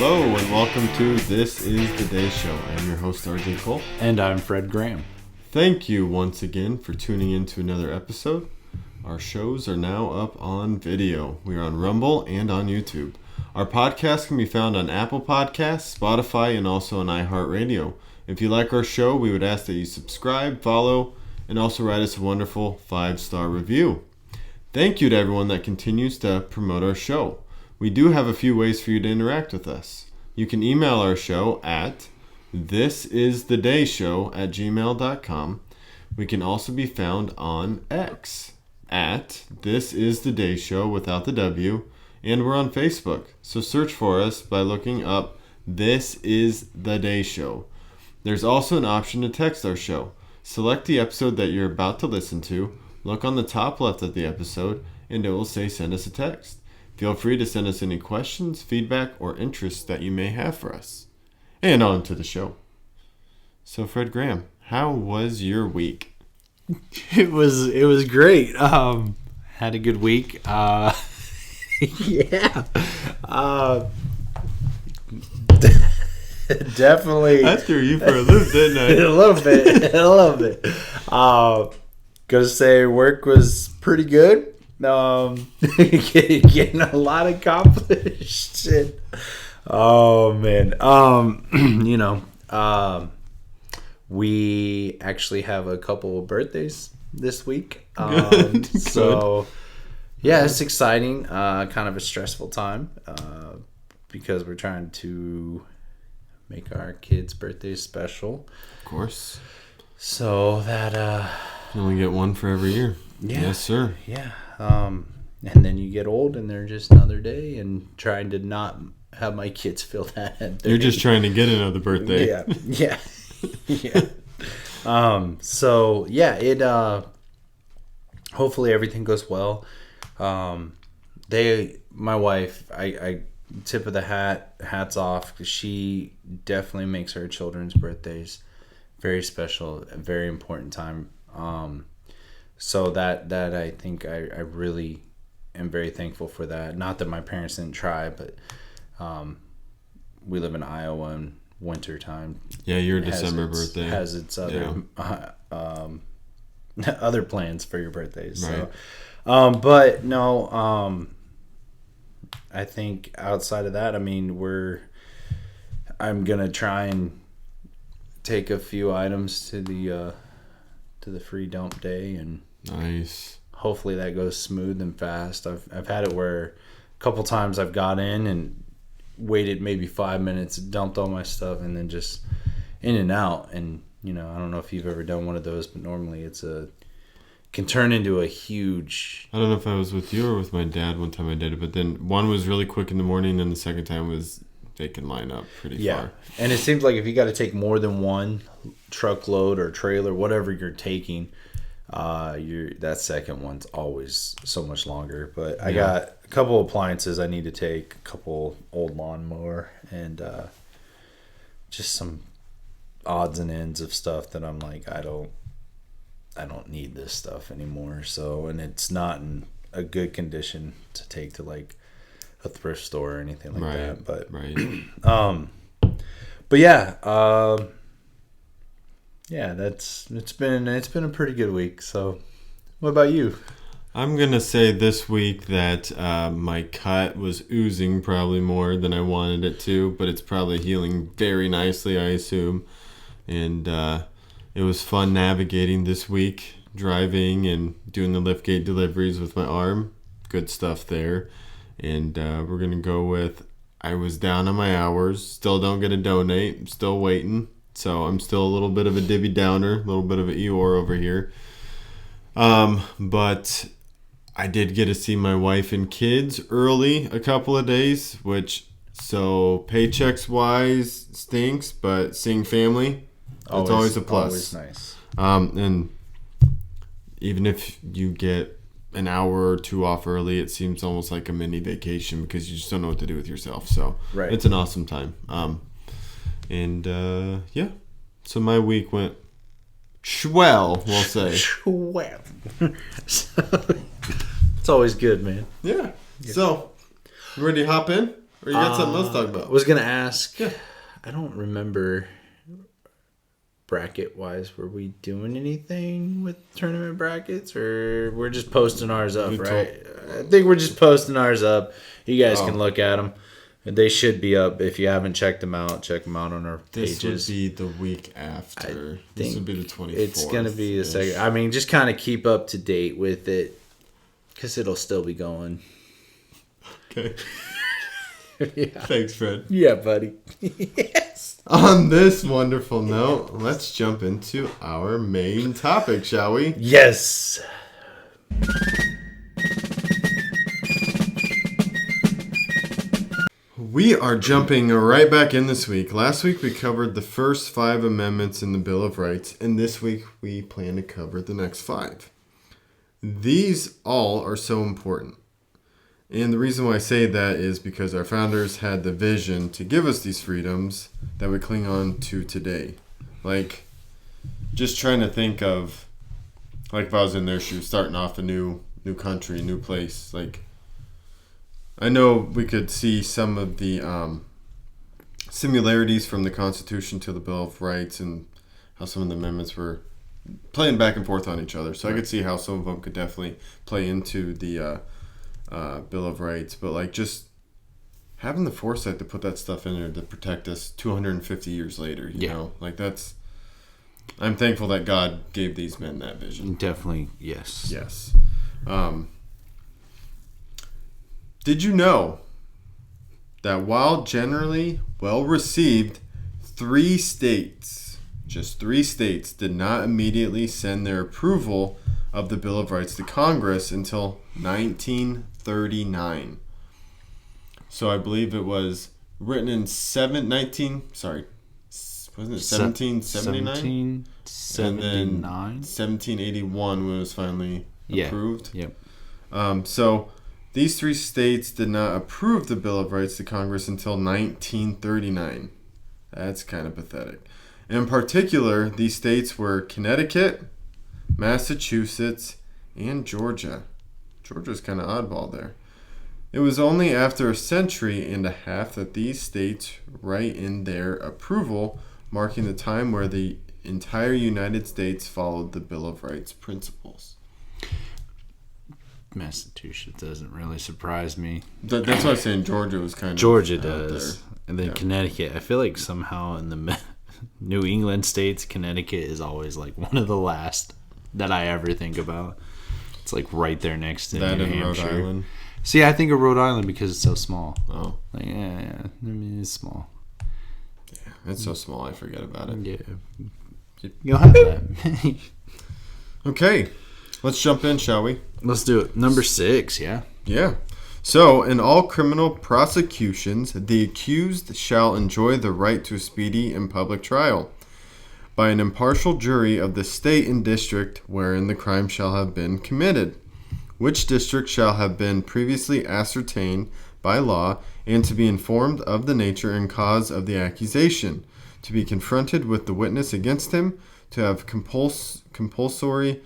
Hello and welcome to This Is The Day Show. I'm your host RJ Cole. And I'm Fred Graham. Thank you once again for tuning in to another episode. Our shows are now up on video. We are on Rumble and on YouTube. Our podcast can be found on Apple Podcasts, Spotify, and also on iHeartRadio. If you like our show, we would ask that you subscribe, follow, and also write us a wonderful 5-star review. Thank you to everyone that continues to promote our show. We do have a few ways for you to interact with us. You can email our show at thisisthedayshow@gmail.com. We can also be found on X at thisisthedayshow without the W, and we're on Facebook. So search for us by looking up This Is The Day Show. There's also an option to text our show. Select the episode that you're about to listen to, look on the top left of the episode, and it will say send us a text. Feel free to send us any questions, feedback, or interests that you may have for us. And on to the show. So Fred Graham, how was your week? It was great. Had a good week. Yeah. Definitely. I threw you for a loop, didn't I? A little bit. Gotta say, work was pretty good. Getting a lot accomplished. Oh man. We actually have a couple of birthdays this week. Good. So yeah, it's exciting. Kind of a stressful time because we're trying to make our kids' birthdays special. Of course. So that you only get one for every year. Yeah. Yes, sir. Yeah. And then you get old and they're just another day, and trying to not have my kids feel that. You're just trying to get another birthday. Yeah. So yeah, it hopefully everything goes well. My wife, I tip of the hats off, because she definitely makes her children's birthdays very special, a very important time. So that I think I really am very thankful for that. Not that my parents didn't try, but we live in Iowa in winter time. Yeah, your December birthday has its other other plans for your birthdays. Right. So, but no, I think outside of that, I mean, I'm gonna try and take a few items to the free dump day, and nice. Hopefully that goes smooth and fast. I've had it where a couple times I've got in and waited maybe 5 minutes, dumped all my stuff, and then just in and out. And I don't know if you've ever done one of those, but normally can turn into a huge. I don't know if I was with you or with my dad one time I did it, but then one was really quick in the morning, and the second time was they can line up pretty far. And it seems like if you got to take more than one truckload or trailer, whatever you're taking, that second one's always so much longer. But I got a couple appliances I need to take, a couple old lawnmower, and just some odds and ends of stuff that I'm like, I don't need this stuff anymore. So, and it's not in a good condition to take to like a thrift store or anything like that. But but yeah, it's been a pretty good week. So what about you? I'm gonna say this week that my cut was oozing probably more than I wanted it to, but it's probably healing very nicely, I assume. And it was fun navigating this week, driving and doing the liftgate deliveries with my arm. Good stuff there. And we're going to go with, I was down on my hours. Still don't get a donate. I'm still waiting. So I'm still a little bit of a Debbie Downer, a little bit of an Eeyore over here. But I did get to see my wife and kids early a couple of days, which, so paychecks-wise stinks, but seeing family, it's always a plus. Always nice. And even if you get an hour or two off early, it seems almost like a mini vacation because you just don't know what to do with yourself. So It's an awesome time. So my week went swell, we'll say. Swell. It's always good, man. Yeah. So, you ready to hop in? Or you got something else to talk about? I was gonna ask. Yeah. I don't remember bracket wise. Were we doing anything with tournament brackets, or we're just posting ours up? Right. I think we're just posting ours up. You guys can look at them. They should be up. If you haven't checked them out, check them out on our pages. This would be the week after. This would be the 24th. It's going to be the second. I mean, just kind of keep up to date with it because it'll still be going. Okay. Yeah. Thanks, Fred. Yeah, buddy. Yes. On this wonderful note, let's jump into our main topic, shall we? Yes. We are jumping right back in this week. Last week we covered the first 5 amendments in the Bill of Rights, and this week we plan to cover the next 5. These all are so important. And the reason why I say that is because our founders had the vision to give us these freedoms that we cling on to today. Like, just trying to think of, like if I was in their shoes, starting off a new country, new place, like, I know we could see some of the similarities from the Constitution to the Bill of Rights and how some of the amendments were playing back and forth on each other. So I could see how some of them could definitely play into the Bill of Rights. But like just having the foresight to put that stuff in there to protect us 250 years later, you know? Like that's... I'm thankful that God gave these men that vision. Definitely, yes. Yes. Did you know that while generally well received, 3 states, just 3 states, did not immediately send their approval of the Bill of Rights to Congress until 1939? So I believe it was written in 1779? 1779? And then 1781 when it was finally approved. Yep. So these 3 states did not approve the Bill of Rights to Congress until 1939. That's kind of pathetic. In particular, these states were Connecticut, Massachusetts, and Georgia. Georgia's kind of oddball there. It was only after a century and a half that these states write in their approval, marking the time where the entire United States followed the Bill of Rights principles. Massachusetts doesn't really surprise me. That's what I was saying. Georgia was kind of Georgia does, and then Connecticut. I feel like somehow in the New England states, Connecticut is always like one of the last that I ever think about. It's like right there next to New Hampshire. Rhode Island. See, I think of Rhode Island because it's so small. Oh, like, yeah. I mean, it's small. Yeah, it's so small. I forget about it. Yeah, you'll have that. Okay. Let's jump in, shall we? Let's do it. Number 6, yeah. Yeah. So, in all criminal prosecutions, the accused shall enjoy the right to a speedy and public trial by an impartial jury of the state and district wherein the crime shall have been committed, which district shall have been previously ascertained by law, and to be informed of the nature and cause of the accusation, to be confronted with the witness against him, to have compulsory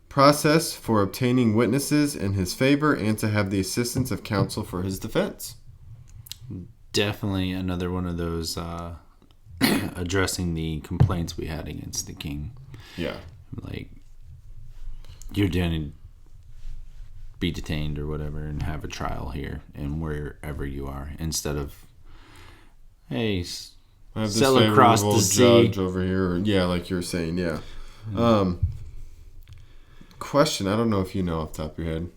process for obtaining witnesses in his favor, and to have the assistance of counsel for his defense. Definitely another one of those addressing the complaints we had against the king. Yeah. Like, you're going to be detained or whatever and have a trial here and wherever you are, instead of, hey, I have this sail across the judge sea over here. Yeah, like you were saying, yeah. Question, I don't know if you know off the top of your head.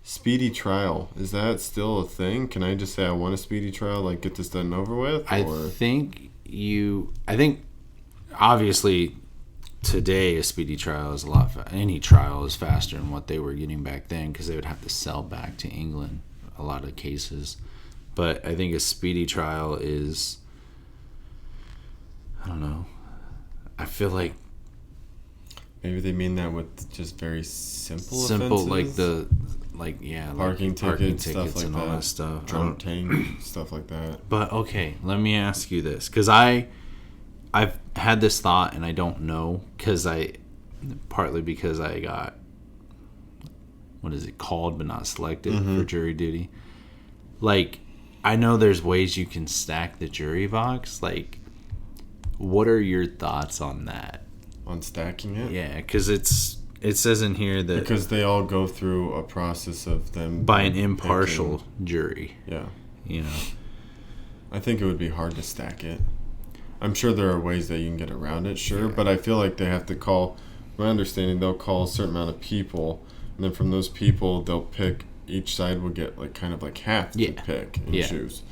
Speedy trial, is that still a thing? Can I just say I want a speedy trial, like get this done and over with? I think obviously today a speedy trial is any trial is faster than what they were getting back then, because they would have to sell back to England a lot of cases. But I think a speedy trial is, I don't know, I feel like maybe they mean that with just very simple offenses? Parking tickets stuff like and all that stuff. Drunk tank, stuff like that. But okay, let me ask you this, because I've had this thought and I don't know, partly because I got, what is it called, but not selected for jury duty. Like, I know there's ways you can stack the jury box. Like, what are your thoughts on that? On stacking it? Yeah, because it says in here that because they all go through a process of them by an impartial jury. Yeah. You know, I think it would be hard to stack it. I'm sure there are ways that you can get around it, sure, but I feel like they have to call. My understanding, they'll call a certain amount of people, and then from those people, they'll pick. Each side will get like kind of like half to pick and choose.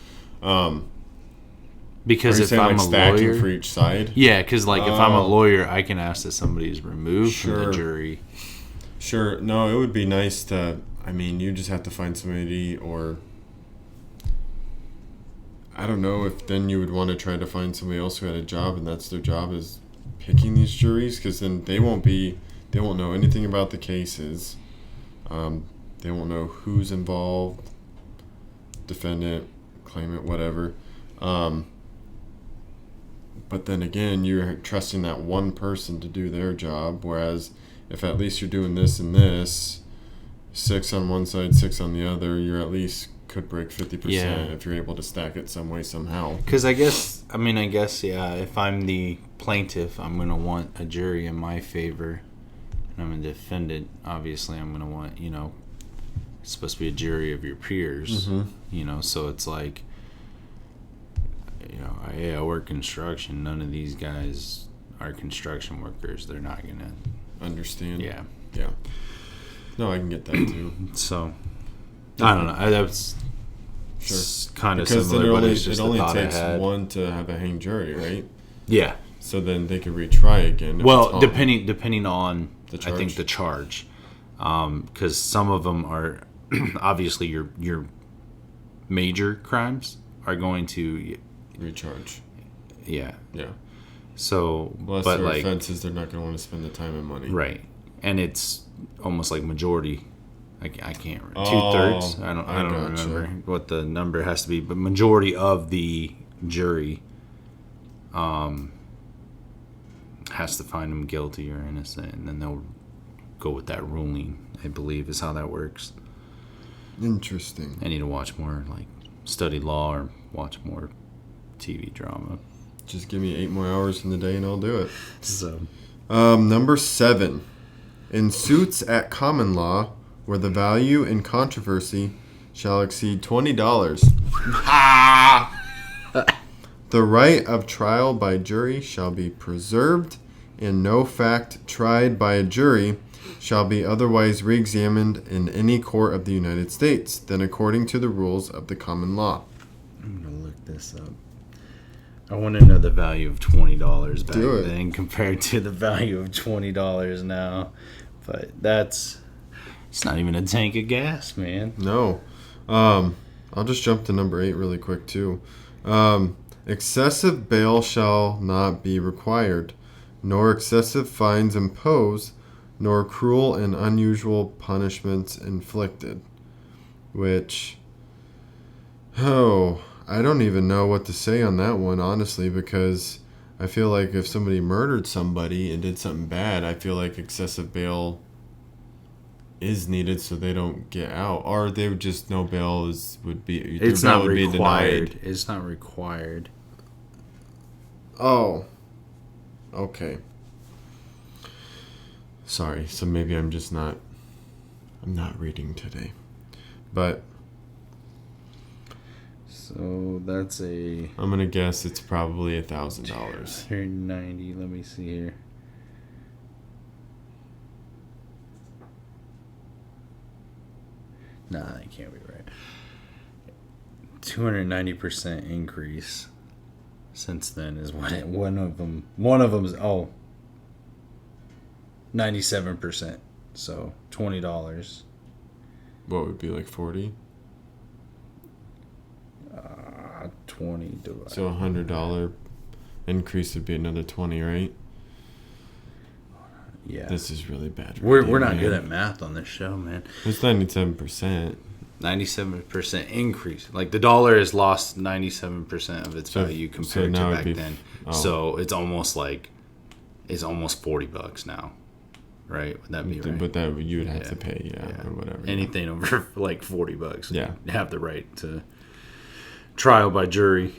Because if I'm like a stacking lawyer for each side, yeah, because like if I'm a lawyer, I can ask that somebody is removed from the jury. Sure. No, it would be nice to. I mean, you just have to find somebody, or I don't know if then you would want to try to find somebody else who had a job, and that's their job is picking these juries, because then they won't know anything about the cases. They won't know who's involved, defendant, claimant, whatever. But then again, you're trusting that one person to do their job, whereas if at least you're doing this and this, 6 on one side, 6 on the other, you're at least could break 50% if you're able to stack it some way, somehow. Because I guess, yeah, if I'm the plaintiff, I'm going to want a jury in my favor. And I'm a defendant, obviously, I'm going to want, it's supposed to be a jury of your peers, so it's like, I work construction. None of these guys are construction workers. They're not going to understand. Yeah. Yeah. No, I can get that too. So, I don't know. That's kind of because similar, but it only takes one to have a hang jury, right? Yeah. So then they could retry again. Well, depending on the charge. I think the charge, because some of them are obviously your major crimes are going to recharge. Yeah. Yeah. So, unless but they're like offenses, they're not going to want to spend the time and money. Right, and it's almost like majority. I can't remember. 2/3. I don't remember what the number has to be, but majority of the jury has to find them guilty or innocent, and then they'll go with that ruling. I believe is how that works. Interesting. I need to watch more, like study law or watch more TV drama. Just give me 8 more hours in the day and I'll do it. So, number 7. In suits at common law, where the value in controversy shall exceed $20, the right of trial by jury shall be preserved, and no fact tried by a jury shall be otherwise re-examined in any court of the United States than according to the rules of the common law. I'm going to look this up. I want to know the value of $20 back then compared to the value of $20 now. But it's not even a tank of gas, man. No. I'll just jump to number 8 really quick, too. Excessive bail shall not be required, nor excessive fines imposed, nor cruel and unusual punishments inflicted. Which, I don't even know what to say on that one, honestly, because I feel like if somebody murdered somebody and did something bad, I feel like excessive bail is needed so they don't get out, or they would just no bail would be. It's not required. It's not required. Oh, okay. Sorry, so maybe I'm not reading today, but. So that's I'm gonna guess it's probably $1,000. 190. Let me see here. Nah, that can't be right. 290% increase since then is one of them. One of them's 97%. So $20. What would be like 40? 20 divided. So $100 increase would be another 20, right? Yeah. This is really bad. We're not good at math on this show, man. It's 97%. 97% increase. Like the dollar has lost 97% of its value compared to back then. So it's almost $40 now. Right? Would that be right? But that you would have to pay, or whatever. Anything over like $40. Yeah. You have the right to trial by jury.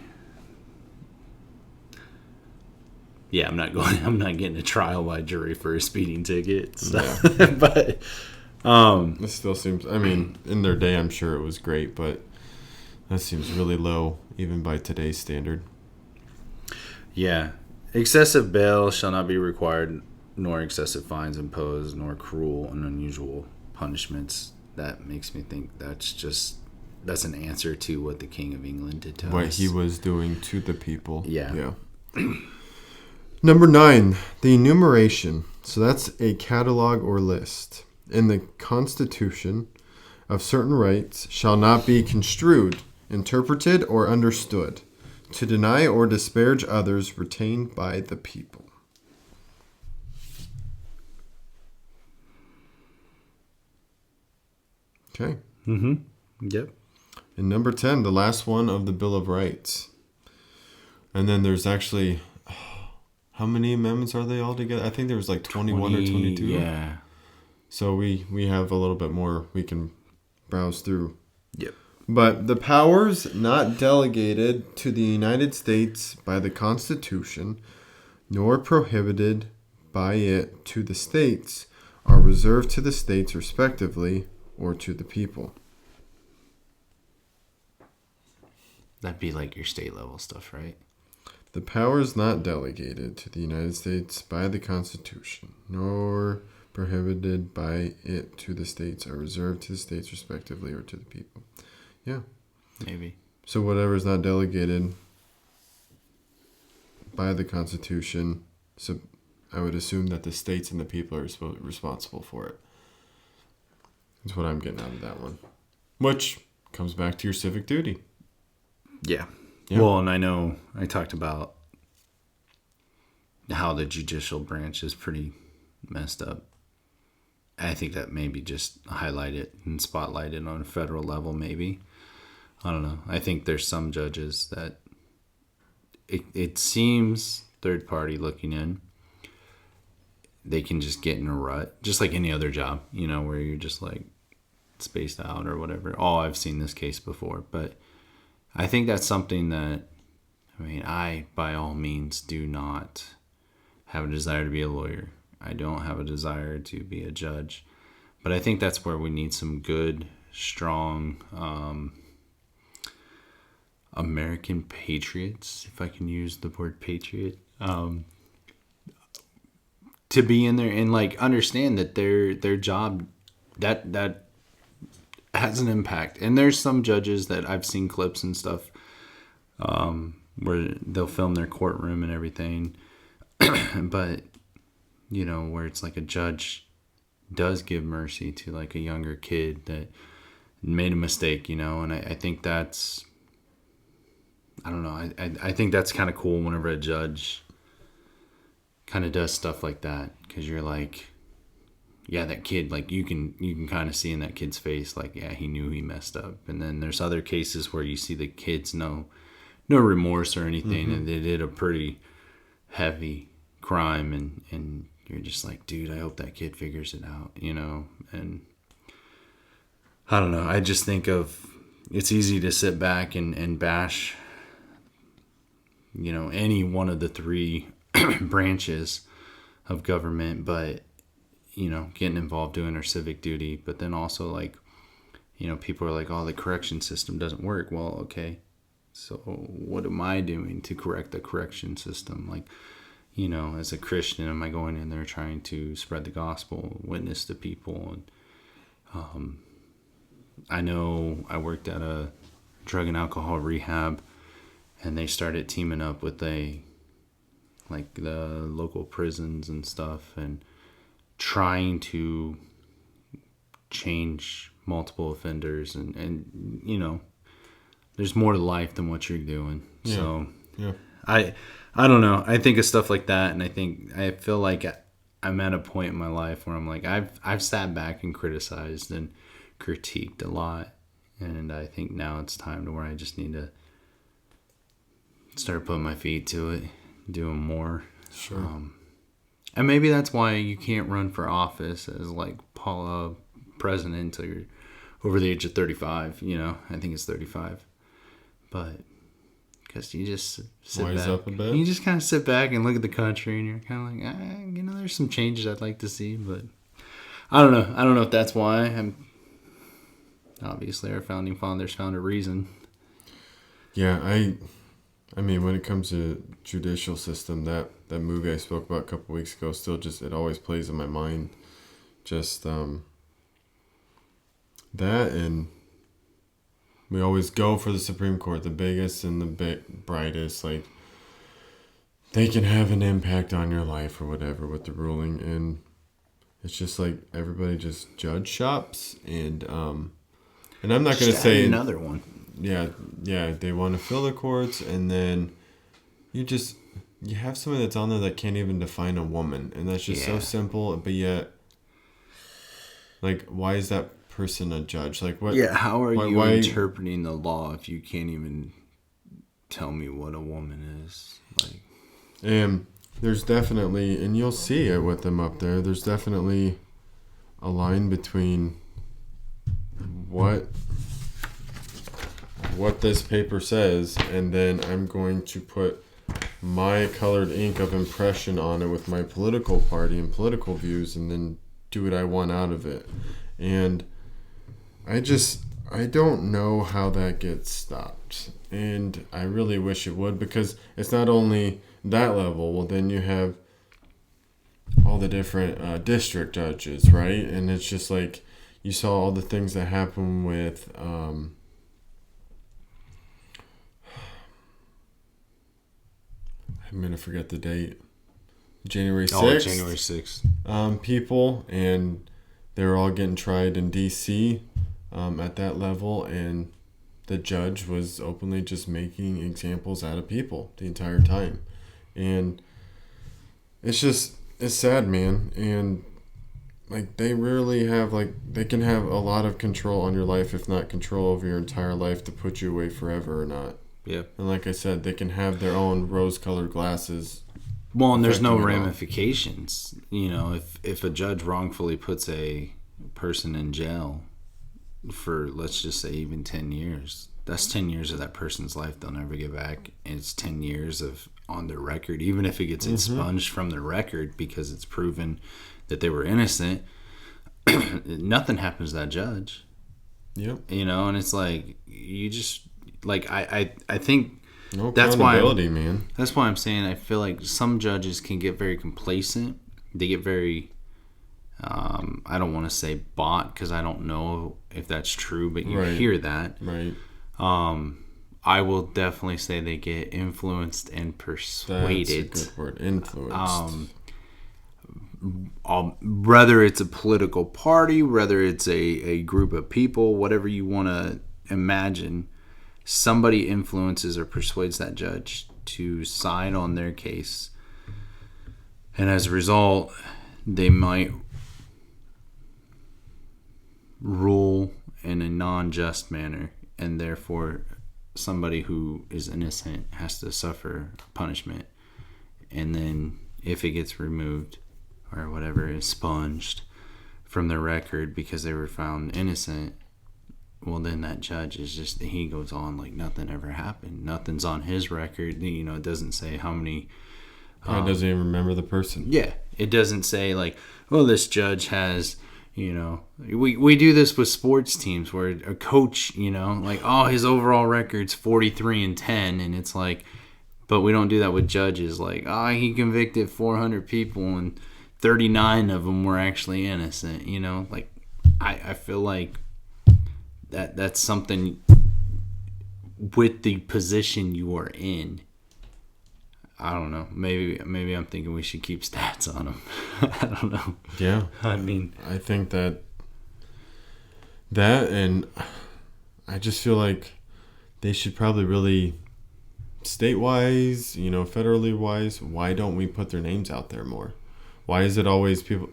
Yeah, I'm not getting a trial by jury for a speeding ticket. So. Yeah. But This still seems, I mean, in their day, I'm sure it was great, but that seems really low, even by today's standard. yeah, excessive bail shall not be required, nor excessive fines imposed, nor cruel and unusual punishments. That makes me think that's an answer to what the King of England did to us. What he was doing to the people. Yeah. Number 9, the enumeration. So that's a catalog or list. In the Constitution of certain rights shall not be construed, interpreted, or understood to deny or disparage others retained by the people. Okay. Yep. And number 10, the last one of the Bill of Rights. And then there's actually, how many amendments are they all together? I think there was like 21 or 22. Yeah. So we have a little bit more we can browse through. Yep. But the powers not delegated to the United States by the Constitution, nor prohibited by it to the states, are reserved to the states respectively, or to the people. That'd be like your state level stuff, right? The powers not delegated to the United States by the Constitution, nor prohibited by it to the states, are reserved to the states respectively, or to the people. Yeah. Maybe. So whatever is not delegated by the Constitution, so I would assume that the states and the people are responsible for it. That's what I'm getting out of that one. Which comes back to your civic duty. Yeah. Yeah. Well, and I know I talked about how the judicial branch is pretty messed up. I think that maybe just highlight it and spotlight it on a federal level, maybe. I don't know. I think there's some judges that it seems third party looking in, they can just get in a rut, just like any other job, where you're just like spaced out or whatever. Oh, I've seen this case before, but I think that's something that, I by all means do not have a desire to be a lawyer. I don't have a desire to be a judge, but I think that's where we need some good, strong American patriots, if I can use the word patriot, to be in there and like understand that their job that has an impact. And there's some judges that I've seen clips and stuff where they'll film their courtroom and everything, but where it's like a judge does give mercy to like a younger kid that made a mistake, and I think that's, I don't know, I think that's kind of cool whenever a judge kind of does stuff like that, because you're like, yeah, that kid, like you can kind of see in that kid's face, like, yeah, he knew he messed up. And then there's other cases where you see the kids no remorse or anything, and they did a pretty heavy crime, and you're just like, dude, I hope that kid figures it out, and I don't know. I just think it's easy to sit back and bash, any one of the three branches of government, but getting involved doing our civic duty. But then also like, people are like, oh, the correction system doesn't work. Well, okay, so what am I doing to correct the correction system? Like, as a Christian, am I going in there trying to spread the gospel, witness to people? And I know I worked at a drug and alcohol rehab, and they started teaming up with the local prisons and stuff, and trying to change multiple offenders, and there's more to life than what you're doing. Yeah. So yeah. I don't know. I think of stuff like that, and I feel like I'm at a point in my life where I'm like, I've sat back and criticized and critiqued a lot, and I think now it's time to where I just need to start putting my feet to it, doing more. Sure. And maybe that's why you can't run for office as like president until you're over the age of 35. I think it's 35. But because you just sit Wise back. up a bit? You just kind of sit back and look at the country, and you're kind of like, there's some changes I'd like to see, but I don't know. I don't know if that's why. Obviously, our founding fathers found a reason. Yeah, I mean, when it comes to judicial system, that movie I spoke about a couple weeks ago still just, it always plays in my mind. Just that, and we always go for the Supreme Court, the biggest and the brightest. Like, they can have an impact on your life or whatever with the ruling, and it's just like everybody just judge shops, and I'm not going to say another one. Yeah, they want to fill the courts, and then you have somebody that's on there that can't even define a woman, and that's just so simple, but yet, like, why is that person a judge? Like, what? Yeah, how are you interpreting the law if you can't even tell me what a woman is? Like, and there's definitely, and you'll see it with them up there, there's definitely a line between what this paper says, and then I'm going to put my colored ink of impression on it with my political party and political views, and then do what I want out of it. And I don't know how that gets stopped, and I really wish it would, because it's not only that level. Well, then you have all the different district judges, right? And it's just like, you saw all the things that happen with I'm going to forget the date. January 6th. Oh, January 6th. People, and they were all getting tried in D.C. At that level, and the judge was openly just making examples out of people the entire time. And it's sad, man. And, like, they really have, like, they can have a lot of control on your life, if not control over your entire life, to put you away forever or not. Yeah. And like I said, they can have their own rose-colored glasses. Well, and there's no ramifications. You know, if a judge wrongfully puts a person in jail for, let's just say, even 10 years, that's 10 years of that person's life they'll never get back. And it's 10 years of on their record, even if it gets expunged from the record because it's proven that they were innocent. Nothing happens to that judge. Yep. You know, and it's like, you just... Like, I think no that's accountability, man. That's why I'm saying I feel like some judges can get very complacent. They get very, I don't want to say bought, because I don't know if that's true, but you hear that. Right. I will definitely say they get influenced and persuaded. That's a good word, influenced. Whether it's a political party, whether it's a group of people, whatever you want to imagine, somebody influences or persuades that judge to side on their case. And as a result, they might rule in a non-just manner, and therefore somebody who is innocent has to suffer punishment. And then if it gets removed or whatever is sponged from the record because they were found innocent, well, then that judge is just, he goes on like nothing ever happened. Nothing's on his record. You know, it doesn't say how many. It doesn't even remember the person. Yeah. It doesn't say like, oh, this judge has, you know, we do this with sports teams where a coach, you know, like, oh, his overall record's 43-10. And it's like, but we don't do that with judges. Like, oh, he convicted 400 people and 39 of them were actually innocent. You know, like, I feel like that's something with the position you are in. I don't know. Maybe I'm thinking we should keep stats on them. I don't know. Yeah. I mean, I think that and I just feel like they should probably really, state-wise, you know, federally wise, why don't we put their names out there more? Why is it always people?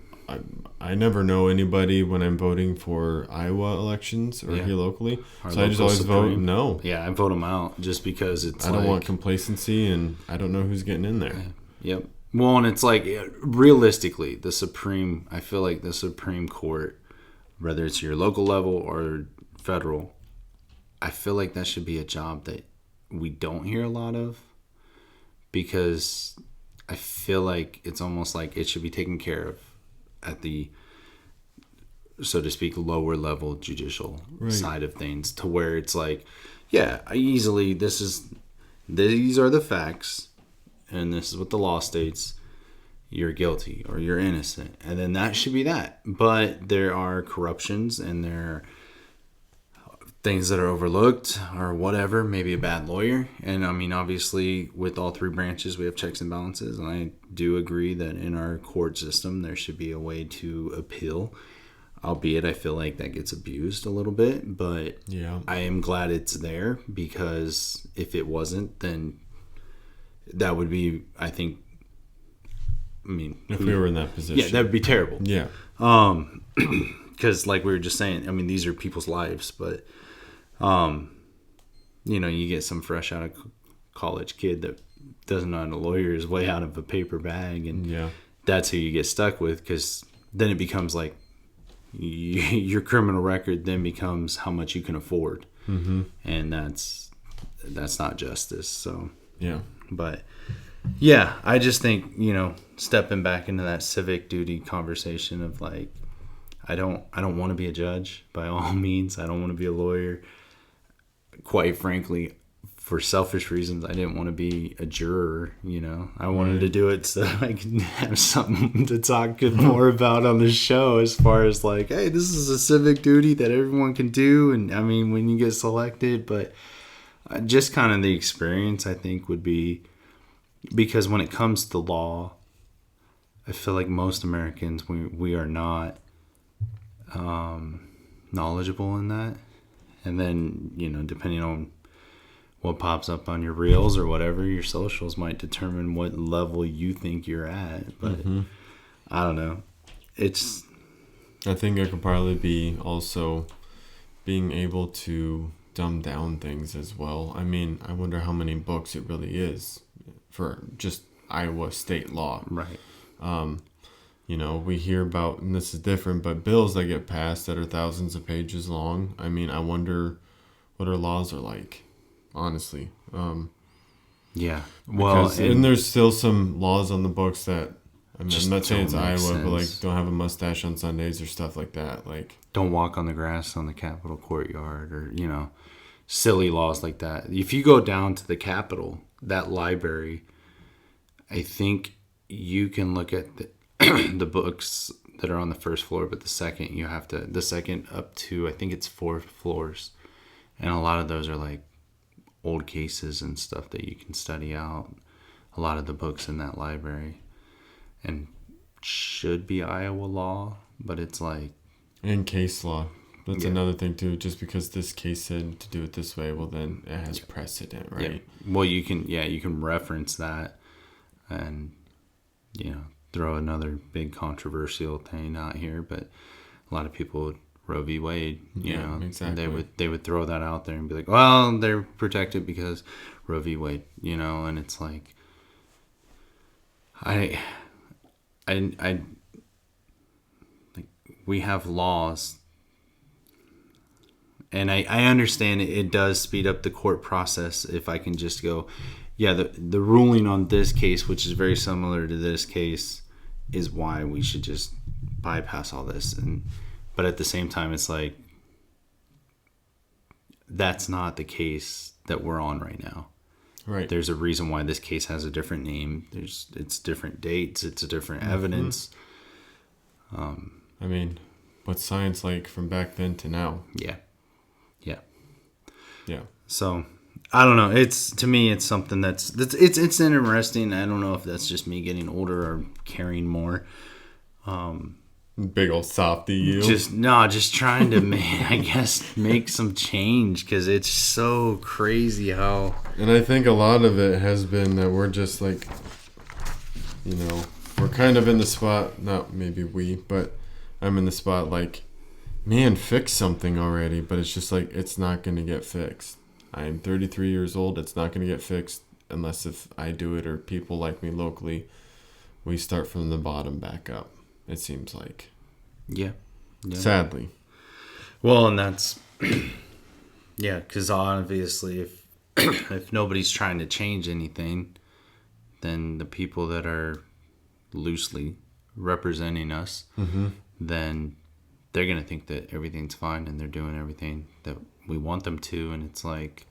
I never know anybody when I'm voting for Iowa elections or here locally. So I just always vote no. Yeah, I vote them out just because it's I don't want complacency, and I don't know who's getting in there. Yep. Well, and it's like, realistically, I feel like the Supreme Court, whether it's your local level or federal, I feel like that should be a job that we don't hear a lot of, because I feel like it's almost like it should be taken care of at the, so to speak, lower level judicial side of things, to where it's like, yeah, these are the facts, and this is what the law states. You're guilty or you're innocent, and then that should be that. But there are corruptions, and there are things that are overlooked or whatever, maybe a bad lawyer. And I mean, obviously with all three branches we have checks and balances, and I do agree that in our court system there should be a way to appeal, albeit I feel like that gets abused a little bit. But yeah, I am glad it's there, because if it wasn't, then that would be, I think, if we were in that position, yeah, that would be terrible. Yeah. Because like we were just saying, I mean, these are people's lives, but you get some fresh out of college kid that doesn't know how to lawyer his way out of a paper bag, and that's who you get stuck with, because then it becomes like your criminal record then becomes how much you can afford, and that's not justice. So yeah, but yeah, I just think, stepping back into that civic duty conversation of like, I don't want to be a judge by all means. I don't want to be a lawyer. Quite frankly, for selfish reasons, I didn't want to be a juror. I wanted to do it so I could have something to talk more about on the show, as far as like, hey, this is a civic duty that everyone can do. And I mean, when you get selected, but just kind of the experience, I think, would be, because when it comes to law, I feel like most Americans, we are not knowledgeable in that. And then, depending on what pops up on your reels or whatever, your socials might determine what level you think you're at. But I don't know. I think it could probably be also being able to dumb down things as well. I mean, I wonder how many books it really is for just Iowa state law. Right. We hear about, and this is different, but bills that get passed that are thousands of pages long. I mean, I wonder what our laws are like, honestly. Yeah. Well, and there's still some laws on the books that, I mean, I'm not saying it's Iowa, sense. But like, don't have a mustache on Sundays or stuff like that. Like, don't walk on the grass on the Capitol courtyard, or, silly laws like that. If you go down to the Capitol, that library, I think you can look at the books that are on the first floor, but the second up to, I think it's 4 floors. And a lot of those are like old cases and stuff that you can study out. A lot of the books in that library, and should be Iowa law, but it's like, and case law. That's another thing too. Just because this case said to do it this way, well, then it has precedent, right? Yeah. Well, you can reference that, and throw another big controversial thing out here. But a lot of people, Roe v. Wade, exactly. They would throw that out there and be like, well, they're protected because Roe v. Wade, and it's like, I like, we have laws. And I understand it does speed up the court process if I can just go, the ruling on this case, which is very similar to this case, is why we should just bypass all this. But at the same time, it's like, that's not the case that we're on right now. Right. There's a reason why this case has a different name. It's different dates. It's a different evidence. I mean, what's science like from back then to now? Yeah. Yeah. So, I don't know. To me, it's something it's interesting. I don't know if that's just me getting older or caring more. Big old softy you. Just trying to make some change, because it's so crazy how. And I think a lot of it has been that we're just like, we're kind of in the spot. Not maybe we, but I'm in the spot like, man, fix something already. But it's just like, it's not going to get fixed. I'm 33 years old. It's not going to get fixed unless if I do it or people like me locally, we start from the bottom back up. It seems like. Yeah. Sadly. Well, and that's, because obviously if nobody's trying to change anything, then the people that are loosely representing us, then they're going to think that everything's fine and they're doing everything that we want them to. And it's like,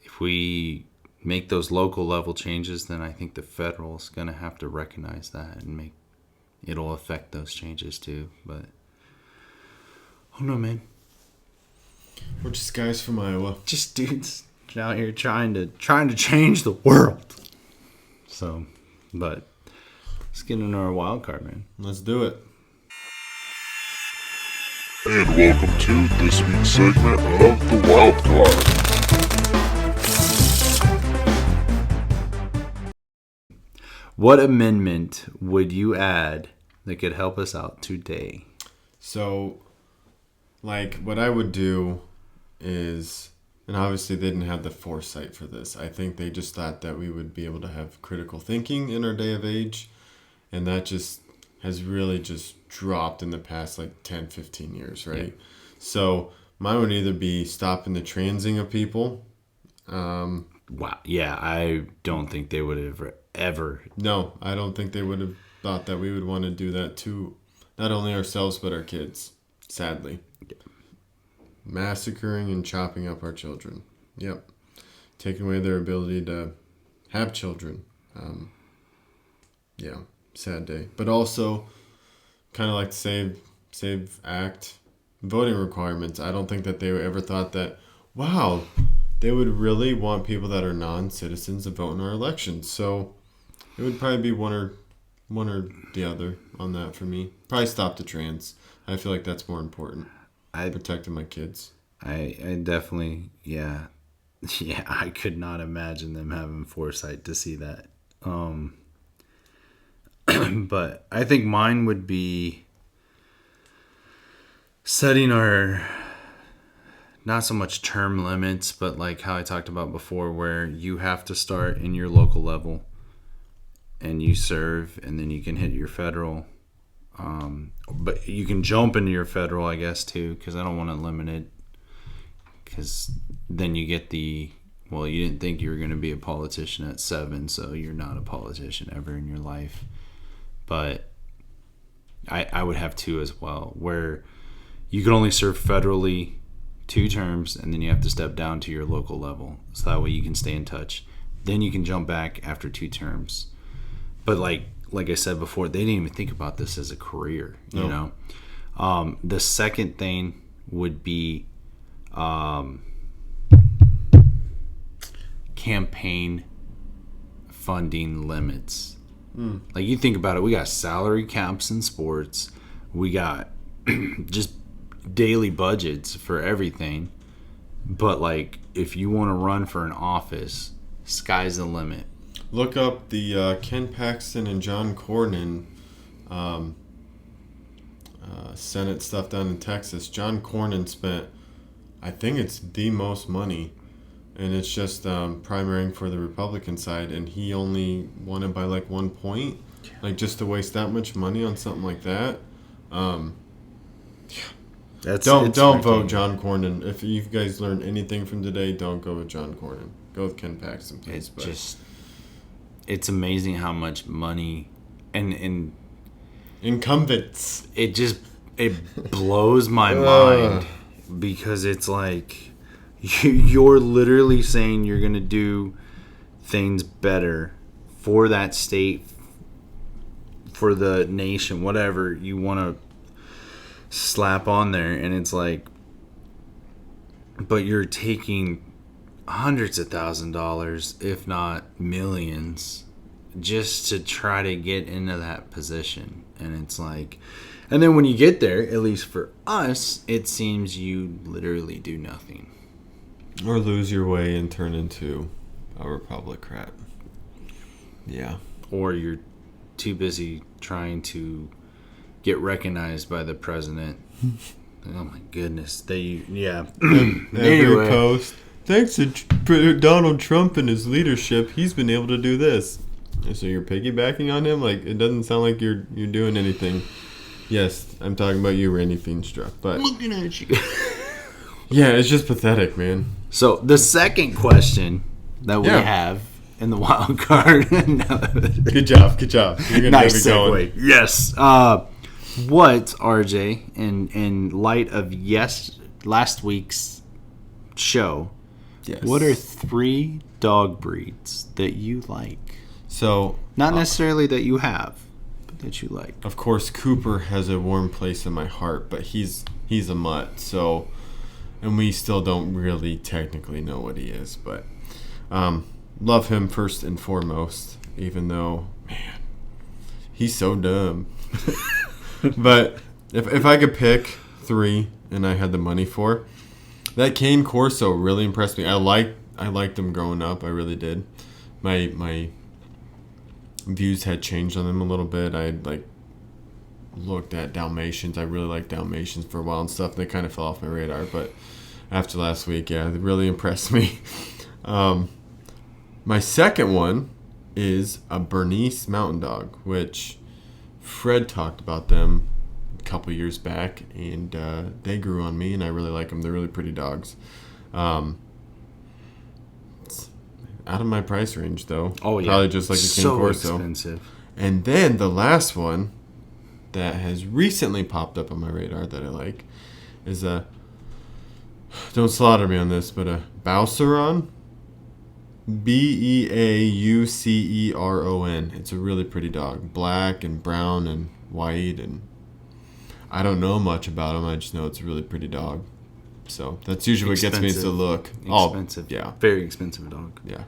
if we make those local level changes, then I think the federal is going to have to recognize that and it'll affect those changes too. But oh no, man, we're just guys from Iowa, just dudes out here trying to change the world. So, but let's get into our wild card, man. Let's do it. And welcome to this week's segment of the wild card. What amendment would you add that could help us out today? So, like, what I would do is, and obviously they didn't have the foresight for this. I think they just thought that we would be able to have critical thinking in our day of age. And that just has really just dropped in the past, like, 10, 15 years, right? Yeah. So, mine would either be stopping the transing of people. Wow. Yeah, I don't think they would have ever. No, I don't think they would have thought that we would want to do that to not only ourselves but our kids, sadly. Yeah. Massacring and chopping up our children. Yep. Taking away their ability to have children. Yeah, sad day. But also, kind of like Save Act voting requirements. I don't think that they ever thought that, wow, they would really want people that are non-citizens to vote in our elections. So it would probably be one or the other on that for me. Probably stop the trans. I feel like that's more important. Protecting my kids. I definitely, yeah. Yeah, I could not imagine them having foresight to see that. But I think mine would be setting our, not so much term limits, but like how I talked about before, where you have to start in your local level and you serve, and then you can hit your federal. But you can jump into your federal, I guess, too, because I don't want to limit it. Because then you get you didn't think you were going to be a politician at 7, so you're not a politician ever in your life. But I would have 2 as well, where you can only serve federally 2 terms, and then you have to step down to your local level. So that way you can stay in touch. Then you can jump back after 2 terms. But like I said before, they didn't even think about this as a career, you know? The second thing would be campaign funding limits. Like, you think about it, we got salary caps in sports. We got just daily budgets for everything. But, like, if you want to run for an office, sky's the limit. Look up the Ken Paxton and John Cornyn Senate stuff down in Texas. John Cornyn spent, I think it's the most money, and it's just primarying for the Republican side, and he only won it by like 1 point. Like, just to waste that much money on something like that. Don't vote John Cornyn. If you guys learned anything from today, don't go with John Cornyn. Go with Ken Paxton, please. It's amazing how much money and incumbents. It blows my mind, because it's like you're literally saying you're gonna do things better for that state, for the nation, whatever you want to slap on there, and it's like, but you're taking hundreds of $1,000s, if not millions, just to try to get into that position. And it's like, and then when you get there, at least for us, it seems you literally do nothing. Or lose your way and turn into a Republican. Yeah. Or you're too busy trying to get recognized by the president. Oh my goodness. Every post. Thanks to Donald Trump and his leadership, he's been able to do this. So you're piggybacking on him? Like, it doesn't sound like you're doing anything. Yes, I'm talking about you, Randy Feenstra. But looking at you. Yeah, it's just pathetic, man. So the second question that we have in the wild card. Good job. You're gonna Nice get me segue. going. Yes. What, RJ, in light of last week's show, Yes. what are 3 dog breeds that you like? So Not necessarily that you have, but that you like. of course, Cooper has a warm place in my heart, but he's a mutt. So, and we still don't really technically know what he is, but love him first and foremost. Even though, man, he's so dumb. But if I could pick 3 and I had the money for, that Cane Corso really impressed me. I liked them growing up. I really did. My views had changed on them a little bit. I looked at Dalmatians. I really liked Dalmatians for a while and stuff. They kind of fell off my radar, but after last week, yeah, they really impressed me. My second one is a Bernese Mountain Dog, which Fred talked about them a couple years back, and they grew on me, and I really like them. They're really pretty dogs. It's out of my price range, though. Oh, yeah. Probably just like a Cane Corso. So expensive. And then the last one that has recently popped up on my radar that I like is don't slaughter me on this, but a Bouceron. Beauceron. It's a really pretty dog. Black and brown and white, and I don't know much about him. I just know it's a really pretty dog. So that's usually what gets me to look. Expensive. Yeah. Very expensive dog. Yeah.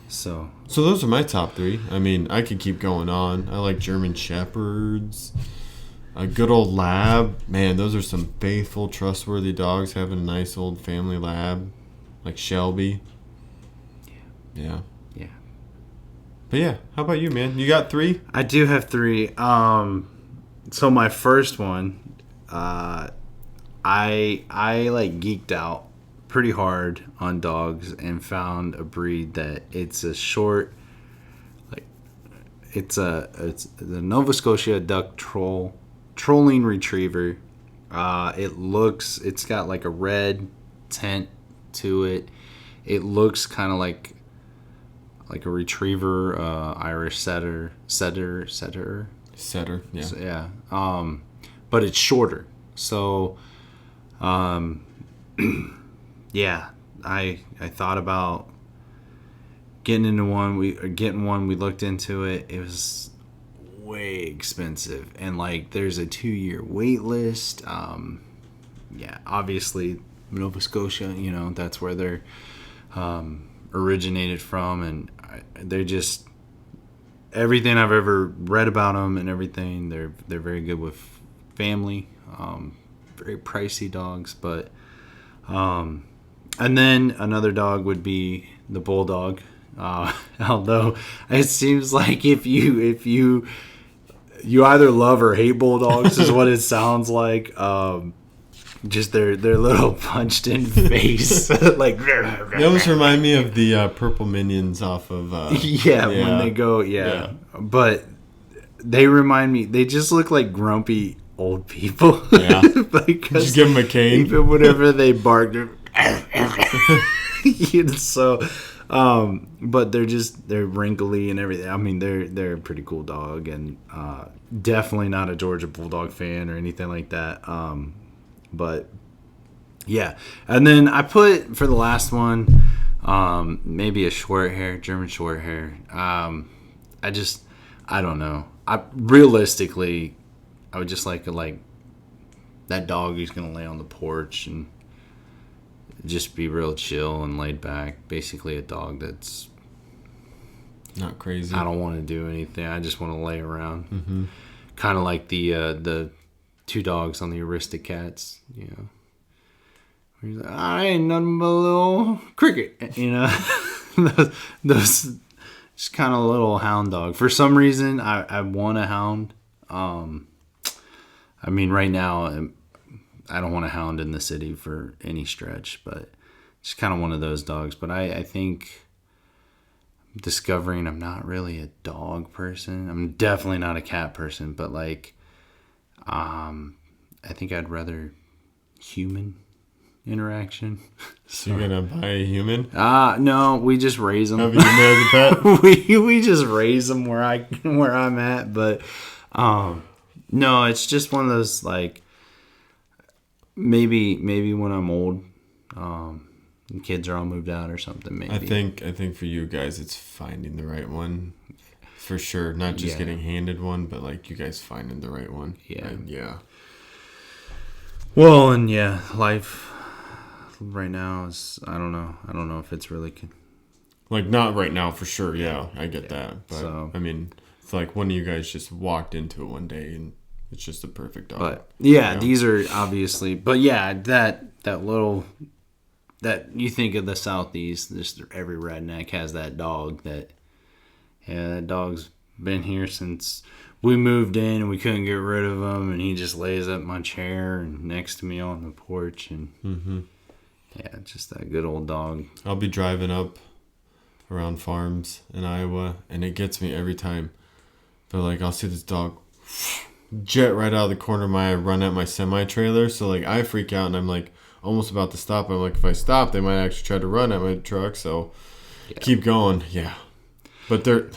So those are my top 3. I mean, I could keep going on. I like German Shepherds. A good old lab. Man, those are some faithful, trustworthy dogs. Having a nice old family lab like Shelby. Yeah. But yeah, how about you, man? You got 3? I do have 3. So my first one, I like geeked out pretty hard on dogs and found a breed that it's a short, it's the Nova Scotia Duck Trolling Retriever. It's got like a red tint to it. It looks kind of like a retriever, Irish setter, yeah. So, yeah. But it's shorter. So, yeah, I thought about getting one. We looked into it. It was way expensive, and there's a 2-year wait list. Yeah, obviously Nova Scotia, that's where they're originated from, and they're just everything I've ever read about them and everything. They're very good with family, very pricey dogs, but and then another dog would be the Bulldog. Although it seems like if you either love or hate Bulldogs is what it sounds like. Just their little punched in face. They almost remind me of the Purple Minions off of when they go but they remind me, they just look like grumpy old people. Just give them a cane. Even whenever they bark, but they're wrinkly and everything. I mean, they're a pretty cool dog, and definitely not a Georgia Bulldog fan or anything like that. But yeah, and then I put for the last one, maybe a German short hair. I don't know. Realistically, I would just like that dog who's gonna lay on the porch and just be real chill and laid back. Basically, a dog that's not crazy. I don't want to do anything. I just want to lay around. Mm-hmm. Kind of like the 2 dogs on the Aristocats, where he's like, I ain't nothing but a little cricket, those just kind of little hound dog. For some reason, I want a hound. I mean, right now, I don't want a hound in the city for any stretch, but just kind of one of those dogs. But I think I'm discovering I'm not really a dog person. I'm definitely not a cat person, but I think I'd rather human interaction. So you're gonna buy a human? No, we just raise them. Have a human as a pet? we just raise them where I'm at, but no, it's just one of those like maybe when I'm old, the kids are all moved out or something. Maybe I think for you guys, it's finding the right one. For sure, not just getting handed one, but like you guys finding the right one. Yeah. Well, and life right now is I don't know if it's really like not right now for sure. Yeah, I get that. But so, I mean, it's like one of you guys just walked into it one day and it's just a perfect dog. But these are obviously. But that little that you think of the Southeast, just every redneck has that dog that. Yeah, that dog's been here since we moved in and we couldn't get rid of him, and he just lays up my chair and next to me on the porch, and just that good old dog. I'll be driving up around farms in Iowa, and it gets me every time. But like I'll see this dog jet right out of the corner of my eye, run at my semi-trailer, so like I freak out and I'm like almost about to stop. I'm like, if I stop, they might actually try to run at my truck, so keep going. Yeah. But they're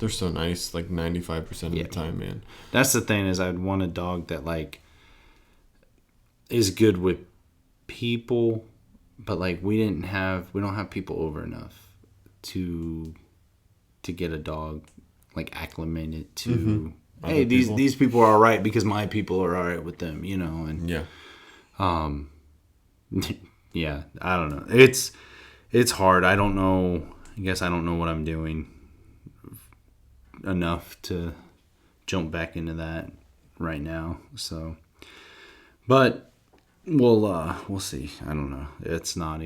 so nice, like 95% of the time, man. That's the thing is I'd want a dog that like is good with people, but like we don't have people over enough to get a dog like acclimated to. Hey, these people are all right because my people are all right with them, and I don't know. It's hard. I don't know. I guess I don't know what I'm doing enough to jump back into that right now. So, but we'll see. I don't know. It's not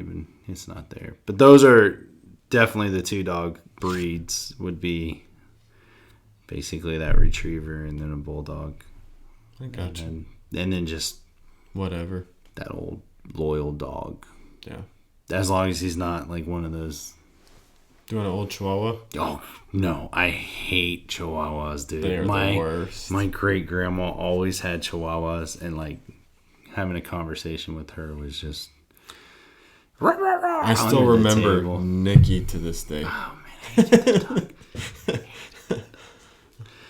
there. But those are definitely the two dog breeds. Would be basically that retriever and then a bulldog. I got you. And then just whatever, that old loyal dog. Yeah. As long as he's not like one of those. Do you want an old Chihuahua? Oh, no. I hate Chihuahuas, dude. They're the worst. My great-grandma always had Chihuahuas, and, like, having a conversation with her was just... I still remember Nikki to this day. Oh, man. I hate that dog.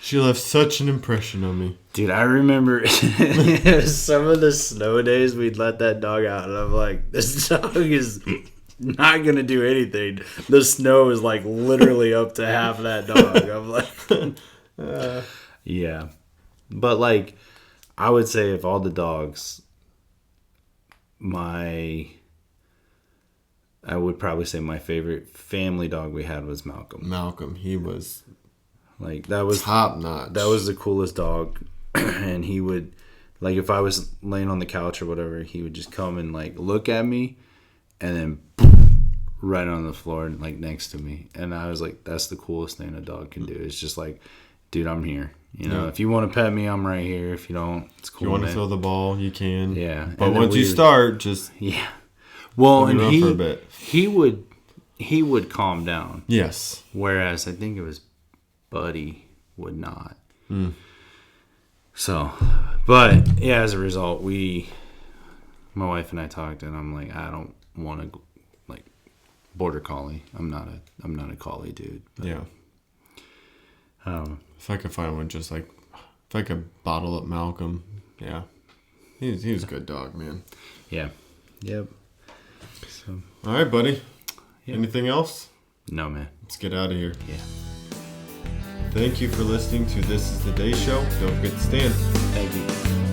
She left such an impression on me. Dude, I remember some of the snow days we'd let that dog out, and I'm like, this dog is... not gonna do anything. The snow is like literally up to half that dog. I'm like, yeah. But like, I would say of all the dogs, I would probably say my favorite family dog we had was Malcolm. Malcolm, he was like that was top notch. That was the coolest dog, and he would like if I was laying on the couch or whatever, he would just come and like look at me. And then right on the floor, like next to me. And I was like, that's the coolest thing a dog can do. It's just like, dude, I'm here. If you want to pet me, I'm right here. If you don't, it's cool. If you want to throw the ball, you can. Yeah. But once you start, just Well, and for a bit. he would calm down. Yes. Whereas I think it was Buddy would not. So, but yeah, as a result, my wife and I talked, and I'm like, I don't want to like border collie. I'm not a collie dude. But, yeah. If I could find one, just like if I could bottle up Malcolm, yeah, he was a good dog, man. Yeah. Yep. So. All right, buddy. Yep. Anything else? No, man. Let's get out of here. Yeah. Thank you for listening to This Is the Day Show. Don't forget to stand. Thank you.